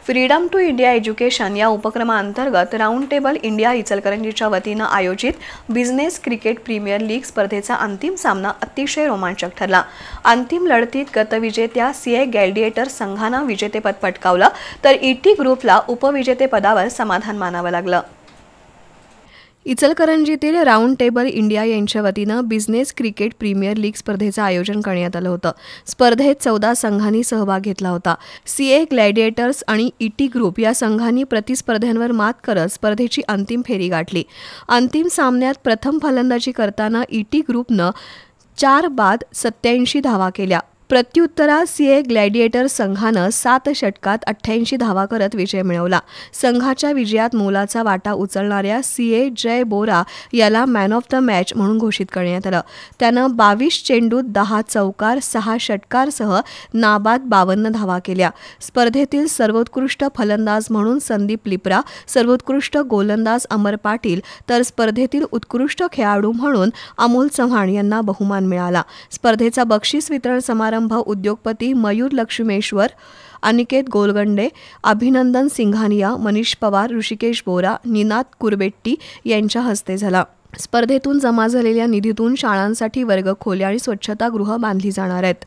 Freedom to India education या उपक्रमाअंतर्गत round table India इचलकरंजीच्या वतीनं आयोजित बिझनेस क्रिकेट प्रीमियर लीग स्पर्धेचा अंतिम सामना अतिशय रोमांचक ठरला। अंतिम लढतीत गतविजेत्या सीए ग्लॅडिएटर्स संघानं विजेतेपद पटकावलं तर ईटी ग्रुपला उपविजेतेपदावर समाधान मानावं लागलं। इचलकरंजीतील राऊंड टेबल इंडिया यांच्या वतीनं बिझनेस क्रिकेट प्रीमियर लीग स्पर्धेचं आयोजन करण्यात आलं होतं। स्पर्धेत 14 संघांनी सहभाग घेतला होता। सीए ग्लॅडिएटर्स आणि ईटी ग्रुप या संघांनी प्रतिस्पर्ध्यांवर मात करत स्पर्धेची अंतिम फेरी गाठली। अंतिम सामन्यात प्रथम फलंदाजी करताना ईटी ग्रुपनं 4 बाद 87 धावा केल्या। प्रत्युत्तरात सीए ग्लॅडिएटर्स संघानं 7 षटकात 88 धावा करत विजय मिळवला। संघाच्या विजयात मोलाचा वाटा उचलणाऱ्या सीए जय बोरा याला मॅन ऑफ द मॅच म्हणून घोषित करण्यात आलं। त्यानं 22 चेंडूत 10 चौकार 6 षटकारसह नाबाद 52 धावा केल्या। स्पर्धेतील सर्वोत्कृष्ट फलंदाज म्हणून संदीप लिप्रा, सर्वोत्कृष्ट गोलंदाज अमर पाटील तर स्पर्धेतील उत्कृष्ट खेळाडू म्हणून अमोल चव्हाण यांना बहुमान मिळाला। स्पर्धेचा बक्षीस वितरण समारंभ उद्योगपती मयूर लक्ष्मेश्वर, अनिकेत गोलगंडे, अभिनंदन सिंघानिया, मनीष पवार, ऋषिकेश बोरा, निनाद कुरबेट्टी यांच्या हस्ते झाला। स्पर्धेतून जमा झालेल्या निधीतून शाळांसाठी वर्गखोल्या आणि स्वच्छतागृह बांधली जाणार आहेत।